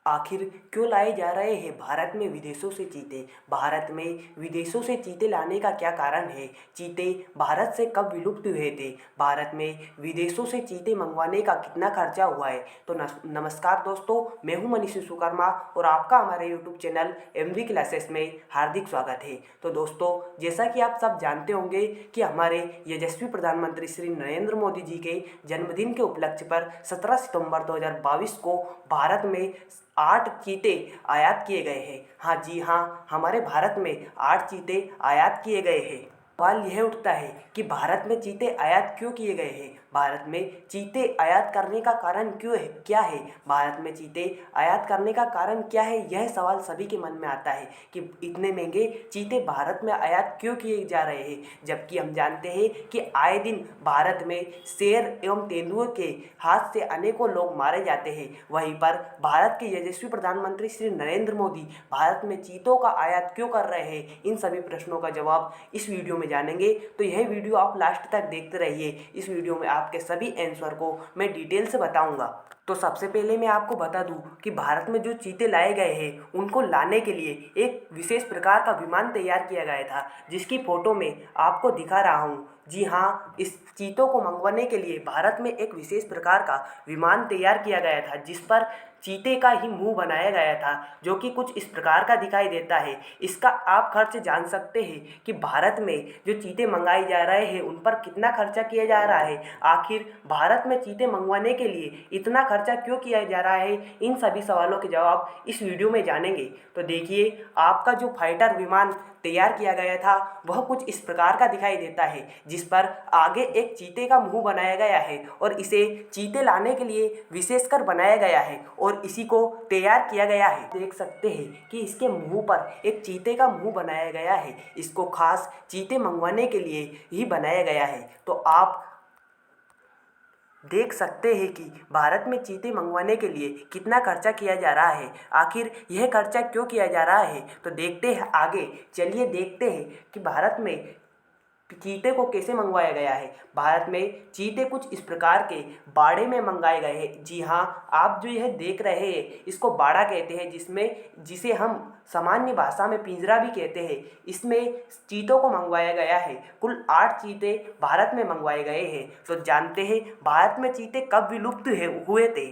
आखिर क्यों लाए जा रहे हैं भारत में विदेशों से चीते? भारत में विदेशों से चीते लाने का क्या कारण है? चीते भारत से कब विलुप्त हुए थे? भारत में विदेशों से चीते मंगवाने का कितना खर्चा हुआ है? तो नमस्कार दोस्तों, मैं हूं मनीष विश्वकर्मा और आपका हमारे यूट्यूब चैनल एमवी क्लासेस में हार्दिक स्वागत है। तो दोस्तों, जैसा कि आप सब जानते होंगे कि हमारे यशस्वी प्रधानमंत्री श्री नरेंद्र मोदी जी के जन्मदिन के उपलक्ष्य पर 17 सितंबर 2022 को भारत में 8 चीते आयात किए गए हैं। हाँ जी हाँ, हमारे भारत में 8 चीते आयात किए गए हैं। सवाल यह उठता है कि भारत में चीते आयात क्यों किए गए हैं? भारत में चीते आयात करने का कारण क्यों है, क्या है? भारत में चीते आयात करने का कारण क्या है? यह सवाल सभी के मन में आता है कि इतने महंगे चीते भारत में आयात क्यों किए जा रहे हैं, जबकि हम जानते हैं कि आए दिन भारत में शेर एवं तेंदुए के हाथ से अनेकों लोग मारे जाते हैं। वहीं पर भारत के यशस्वी प्रधानमंत्री श्री नरेंद्र मोदी भारत में चीतों का आयात क्यों कर रहे हैं? इन सभी प्रश्नों का जवाब इस वीडियो में जानेंगे, तो यह वीडियो आप लास्ट तक देखते रहिए। इस वीडियो में आपके सभी आंसर को मैं डिटेल से बताऊंगा। तो सबसे पहले मैं आपको बता दूं कि भारत में जो चीते लाए गए हैं उनको लाने के लिए एक विशेष प्रकार का विमान तैयार किया गया था, जिसकी फोटो में आपको दिखा रहा हूं। जी हाँ, इस चीतों को मंगवाने के लिए भारत में एक विशेष प्रकार का विमान तैयार किया गया था, जिस पर चीते का ही मुंह बनाया गया था, जो कि कुछ इस प्रकार का दिखाई देता है। इसका आप खर्च जान सकते हैं कि भारत में जो चीते मंगाए जा रहे हैं उन पर कितना खर्चा किया जा रहा है। आखिर भारत में चीते मंगवाने के लिए इतना खर्चा क्यों किया जा रहा है? इन सभी सवालों के जवाब इस वीडियो में जानेंगे। तो देखिए, आपका जो फाइटर विमान तैयार किया गया था वह कुछ इस प्रकार का दिखाई देता है, जिस पर आगे एक चीते का मुंह बनाया गया है और इसे चीते लाने के लिए विशेषकर बनाया गया है और इसी को तैयार किया गया है। देख सकते हैं कि इसके मुंह पर एक चीते का मुंह बनाया गया है। इसको खास चीते मंगवाने के लिए ही बनाया गया है। तो आप देख सकते हैं कि भारत में चीते मंगवाने के लिए कितना खर्चा किया जा रहा है। आखिर यह खर्चा क्यों किया जा रहा है, तो देखते हैं आगे। चलिए देखते हैं कि भारत में चीते को कैसे मंगवाया गया है। भारत में चीते कुछ इस प्रकार के बाड़े में मंगाए गए हैं। जी हाँ, आप जो यह देख रहे हैं इसको बाड़ा कहते हैं, जिसे हम सामान्य भाषा में पिंजरा भी कहते हैं। इसमें चीतों को मंगवाया गया है। कुल 8 चीते भारत में मंगवाए गए हैं। तो जानते हैं भारत में चीते कब विलुप्त हुए थे?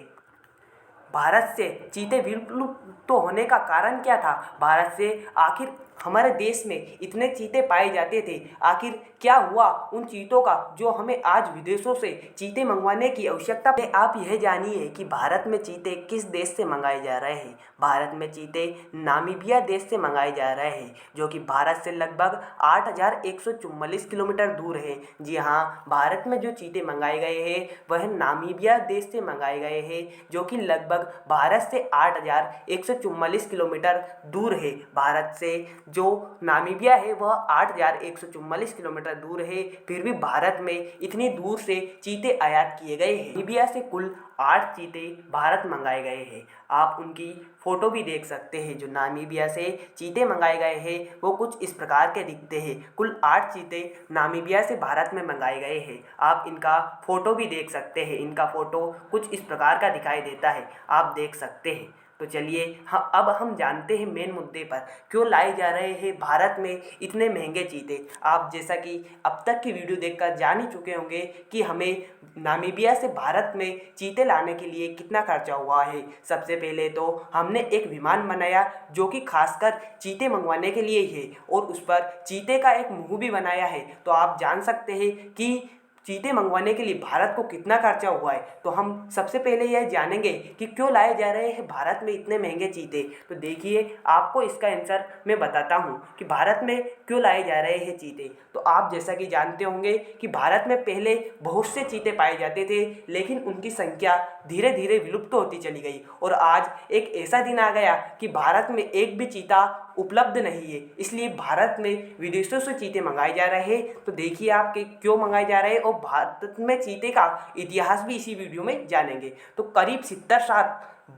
भारत से चीते विलुप्त होने का कारण क्या था? भारत से आखिर हमारे देश में इतने चीते पाए जाते थे, आखिर क्या हुआ उन चीतों का जो हमें आज विदेशों से चीते मंगवाने की आवश्यकता है? आप यह जानिए कि भारत में चीते किस देश से मंगाए जा रहे हैं। भारत में चीते नामीबिया देश से मंगाए जा रहे हैं, जो कि भारत से लगभग 8,144 किलोमीटर दूर है। जी हाँ, भारत में जो चीते मंगाए गए हैं वह नामीबिया देश से मंगाए गए हैं, जो कि लगभग भारत से 8,144 किलोमीटर दूर है। भारत से जो नामीबिया है वह 8,144 किलोमीटर दूर है, फिर भी भारत में इतनी दूर से चीते आयात किए गए हैं। नामीबिया से कुल 8 चीते भारत मंगाए गए हैं। आप उनकी फोटो भी देख सकते हैं। जो नामीबिया से चीते मंगाए गए हैं वो कुछ इस प्रकार के दिखते हैं। कुल 8 चीते नामीबिया से भारत में मंगाए गए हैं। आप इनका फोटो भी देख सकते हैं। इनका फोटो कुछ इस प्रकार का दिखाई देता है, आप देख सकते हैं। तो चलिए हाँ, अब हम जानते हैं मेन मुद्दे पर क्यों लाए जा रहे हैं भारत में इतने महंगे चीते। आप जैसा कि अब तक की वीडियो देखकर जान ही चुके होंगे कि हमें नामीबिया से भारत में चीते लाने के लिए कितना खर्चा हुआ है। सबसे पहले तो हमने एक विमान बनाया जो कि खासकर चीते मंगवाने के लिए ही है और उस पर चीते का एक मुंह भी बनाया है। तो आप जान सकते हैं कि चीते मंगवाने के लिए भारत को कितना खर्चा हुआ है। तो हम सबसे पहले यह जानेंगे कि क्यों लाए जा रहे हैं भारत में इतने महंगे चीते। तो देखिए, आपको इसका आंसर मैं बताता हूँ कि भारत में क्यों लाए जा रहे हैं चीते। तो आप जैसा कि जानते होंगे कि भारत में पहले बहुत से चीते पाए जाते थे, लेकिन उनकी संख्या धीरे धीरे विलुप्त होती चली गई और आज एक ऐसा दिन आ गया कि भारत में एक भी चीता उपलब्ध नहीं है। इसलिए भारत में विदेशों से चीते मंगाए जा रहे हैं। तो देखिए आपके क्यों मंगाए जा रहे हैं और भारत में चीते का इतिहास भी इसी वीडियो में जानेंगे। तो करीब 70 साल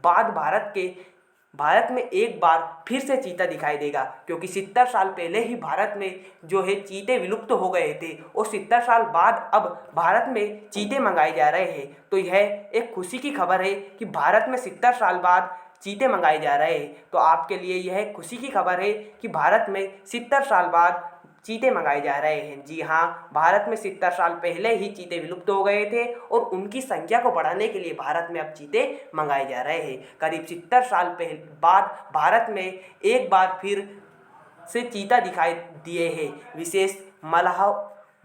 बाद भारत में एक बार फिर से चीता दिखाई देगा, क्योंकि 70 साल पहले ही भारत में जो है चीते विलुप्त हो गए थे और 70 साल बाद अब भारत में चीते मंगाए जा रहे हैं। तो यह एक खुशी की खबर है कि भारत में 70 साल बाद चीते मंगाए जा रहे हैं। तो आपके लिए यह खुशी की खबर है कि भारत में 70 साल बाद चीते मंगाए जा रहे हैं। जी हाँ, भारत में 70 साल पहले ही चीते विलुप्त हो गए थे और उनकी संख्या को बढ़ाने के लिए भारत में अब चीते मंगाए जा रहे हैं। करीब 70 साल बाद भारत में एक बार फिर से चीता दिखाई दिए हैं, विशेष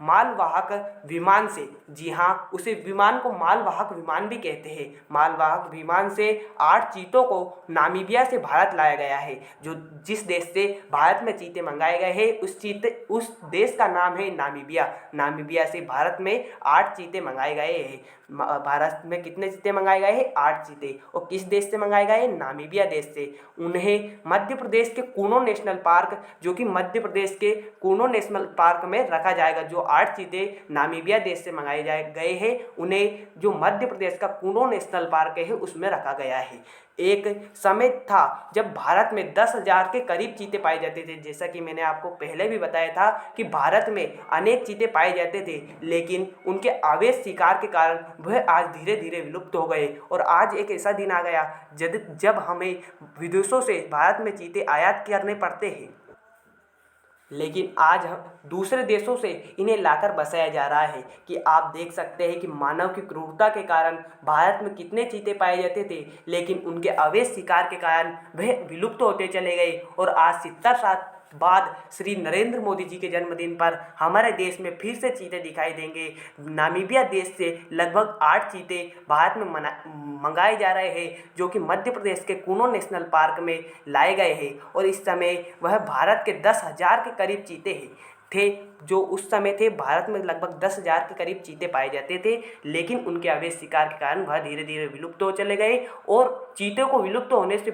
मालवाहक विमान से। जी हाँ, उसे विमान को मालवाहक विमान भी कहते हैं। मालवाहक विमान से 8 चीतों को नामीबिया से भारत लाया गया है। जो जिस देश से भारत में चीते मंगाए गए हैं उस देश का नाम है नामीबिया। नामीबिया से भारत में 8 चीते मंगाए गए हैं। भारत में कितने चीते मंगाए गए हैं? 8 चीते। और किस देश से मंगाए गए? नामीबिया देश से। उन्हें मध्य प्रदेश के कूनो नेशनल पार्क, जो कि मध्य प्रदेश के कूनो नेशनल पार्क में रखा जाएगा। जो 8 चीते नामीबिया देश से मंगाए गए हैं उन्हें जो मध्य प्रदेश का कूनो नेशनल पार्क है उसमें रखा गया है। एक समय था जब भारत में 10,000 के करीब चीते पाए जाते थे। जैसा कि मैंने आपको पहले भी बताया था कि भारत में अनेक चीते पाए जाते थे, लेकिन उनके अवैध शिकार के कारण वह आज धीरे धीरे विलुप्त हो गए। और आज एक ऐसा दिन आ गया जब हमें विदेशों से भारत में चीते आयात करने पड़ते हैं, लेकिन आज हम दूसरे देशों से इन्हें लाकर बसाया जा रहा है। कि आप देख सकते हैं कि मानव की क्रूरता के कारण भारत में कितने चीते पाए जाते थे, लेकिन उनके अवैध शिकार के कारण वह विलुप्त होते चले गए। और आज 70 साल बाद श्री नरेंद्र मोदी जी के जन्मदिन पर हमारे देश में फिर से चीते दिखाई देंगे। नामीबिया देश से लगभग 8 चीते भारत में मंगाए जा रहे हैं, जो कि मध्य प्रदेश के कूनो नेशनल पार्क में लाए गए हैं। और इस समय वह भारत के 10,000 के करीब चीते थे। जो उस समय थे भारत में लगभग 10,000 के करीब चीते पाए जाते थे, लेकिन उनके अवैध शिकार के कारण वह धीरे धीरे विलुप्त हो चले गए। और चीतों को विलुप्त होने से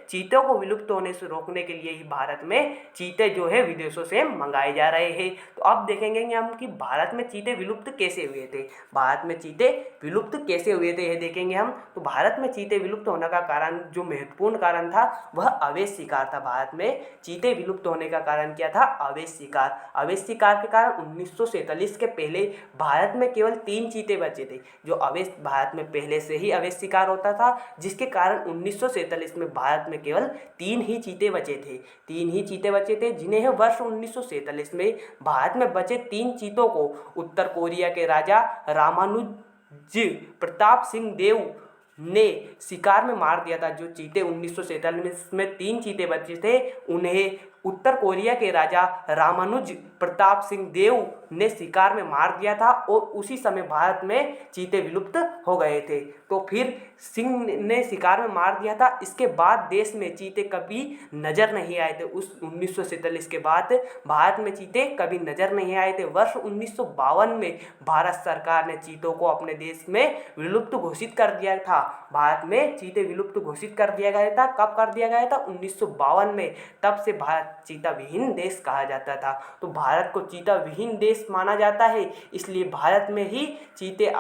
चीतों को विलुप्त होने से रोकने के लिए ही भारत में चीते जो है विदेशों से मंगाए जा रहे हैं। तो अब देखेंगे हम कि भारत में चीते विलुप्त कैसे हुए थे। भारत में चीते विलुप्त कैसे हुए थे यह देखेंगे हम। तो भारत में चीते विलुप्त होने का कारण, जो महत्वपूर्ण कारण था, वह अवैध शिकार था। भारत में चीते विलुप्त होने का कारण क्या था? अवैध शिकार। अवैध शिकार के कारण 1947 के पहले भारत में केवल 3 चीते बचे थे। जो अवैध भारत में पहले से ही अवैध शिकार होता था, जिसके कारण 1947 में भारत में केवल 3 ही चीते बचे थे। 3 ही चीते बचे थे, जिन्हें वर्ष 1947 में भारत में बचे 3 चीतों को उत्तर कोरिया के राजा रामानुज प्रताप सिंह देव ने शिकार में मार दिया था। जो चीते 1947 में 3 चीते बचे थे, उन्हें उत्तर कोरिया के राजा रामानुज प्रताप सिंह देव ने शिकार में मार दिया था। और उसी समय भारत में चीते विलुप्त हो गए थे। तो फिर सिंह ने शिकार में मार दिया था। इसके बाद देश में चीते कभी नज़र नहीं आए थे। उस 1947 के बाद भारत में चीते कभी नज़र नहीं आए थे। वर्ष 1952 में भारत सरकार ने चीतों को अपने देश में विलुप्त घोषित कर दिया था। भारत में चीते विलुप्त घोषित कर दिया गया था। कब कर दिया गया था? 1952 में। तब से भारत चीता विहीन देश कहा जाता था। तो भारत को चीता विहीन देश माना जाता है, इसलिए भारत में ही चीते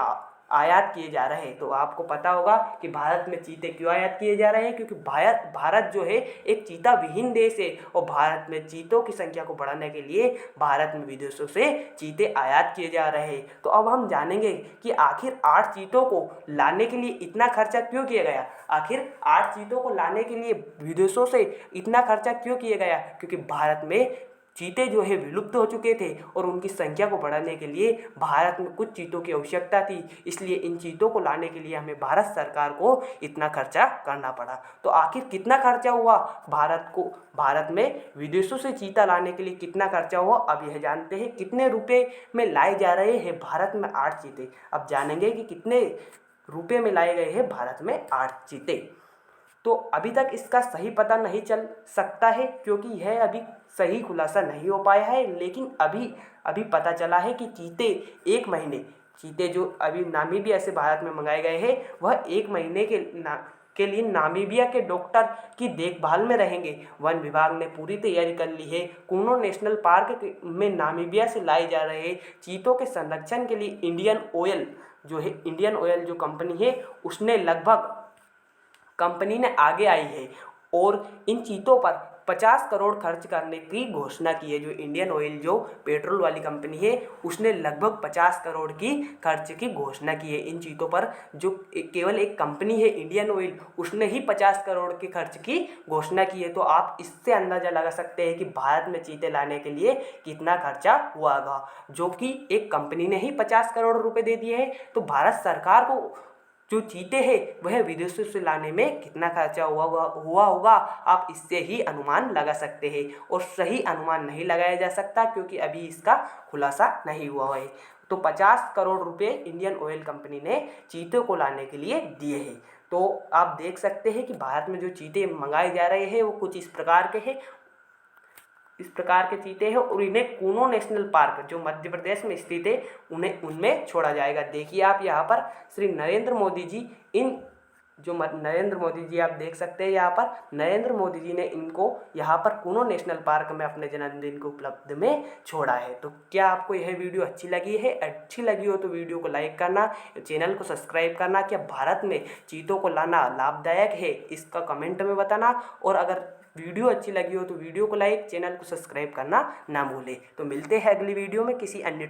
आयात किए जा रहे हैं। तो आपको पता होगा कि भारत में चीते क्यों आयात किए जा रहे हैं, क्योंकि भारत जो है एक चीता विहीन देश है। और भारत में चीतों की संख्या को बढ़ाने के लिए भारत में विदेशों से चीते आयात किए जा रहे हैं। तो अब हम जानेंगे कि आखिर 8 चीतों को लाने के लिए इतना खर्चा क्यों किया गया। आखिर 8 चीतों को लाने के लिए विदेशों से इतना खर्चा क्यों किया गया? क्योंकि भारत में चीते जो है विलुप्त हो चुके थे और उनकी संख्या को बढ़ाने के लिए भारत में कुछ चीतों की आवश्यकता थी। इसलिए इन चीतों को लाने के लिए हमें भारत सरकार को इतना खर्चा करना पड़ा। तो आखिर कितना खर्चा हुआ भारत में विदेशों से चीता लाने के लिए कितना खर्चा हुआ, अब यह जानते हैं। कितने रुपए में लाए जा रहे हैं भारत में 8 चीते। अब जानेंगे कि कितने रुपए में लाए गए हैं भारत में 8 चीते। तो अभी तक इसका सही पता नहीं चल सकता है, क्योंकि यह अभी सही खुलासा नहीं हो पाया है। लेकिन अभी पता चला है कि चीते जो अभी नामीबिया से भारत में मंगाए गए हैं, वह 1 महीने के लिए नामीबिया के डॉक्टर की देखभाल में रहेंगे। वन विभाग ने पूरी तैयारी कर ली है। कूनो नेशनल पार्क में नामीबिया से लाए जा रहे चीतों के संरक्षण के लिए इंडियन ऑयल जो कंपनी है, उसने कंपनी ने आगे आई है और इन चीतों पर 50 करोड़ खर्च करने की घोषणा की है। जो इंडियन ऑयल जो पेट्रोल वाली कंपनी है उसने लगभग 50 करोड़ की खर्च की घोषणा की है इन चीज़ों पर। जो केवल एक कंपनी है इंडियन ऑयल, उसने ही 50 करोड़ के खर्च की घोषणा की है। तो आप इससे अंदाज़ा लगा सकते हैं कि भारत में चीते लाने के लिए कितना खर्चा हुआ होगा। जो कि एक कंपनी ने ही 50 करोड़ रुपए दे दिए हैं, तो भारत सरकार को जो चीते हैं वह विदेशों से लाने में कितना खर्चा हुआ होगा आप इससे ही अनुमान लगा सकते हैं। और सही अनुमान नहीं लगाया जा सकता क्योंकि अभी इसका खुलासा नहीं हुआ है। तो 50 करोड़ रुपए इंडियन ऑयल कंपनी ने चीतों को लाने के लिए दिए हैं। तो आप देख सकते हैं कि भारत में जो चीते मंगाए जा रहे हैं वो कुछ इस प्रकार के हैं, इस प्रकार के चीते हैं और इन्हें कूनो नेशनल पार्क जो मध्य प्रदेश में स्थित है उन्हें उनमें छोड़ा जाएगा। देखिए आप यहाँ पर श्री नरेंद्र मोदी जी नरेंद्र मोदी जी आप देख सकते हैं यहाँ पर नरेंद्र मोदी जी ने इनको यहाँ पर कूनो नेशनल पार्क में अपने जन्मदिन के उपलक्ष्य में छोड़ा है। तो क्या आपको यह वीडियो अच्छी लगी है? अच्छी लगी हो तो वीडियो को लाइक करना, चैनल को सब्सक्राइब करना। क्या भारत में चीतों को लाना लाभदायक है इसका कमेंट में बताना। और अगर वीडियो अच्छी लगी हो तो वीडियो को लाइक, चैनल को सब्सक्राइब करना ना भूलें। तो मिलते हैं अगली वीडियो में किसी अन्य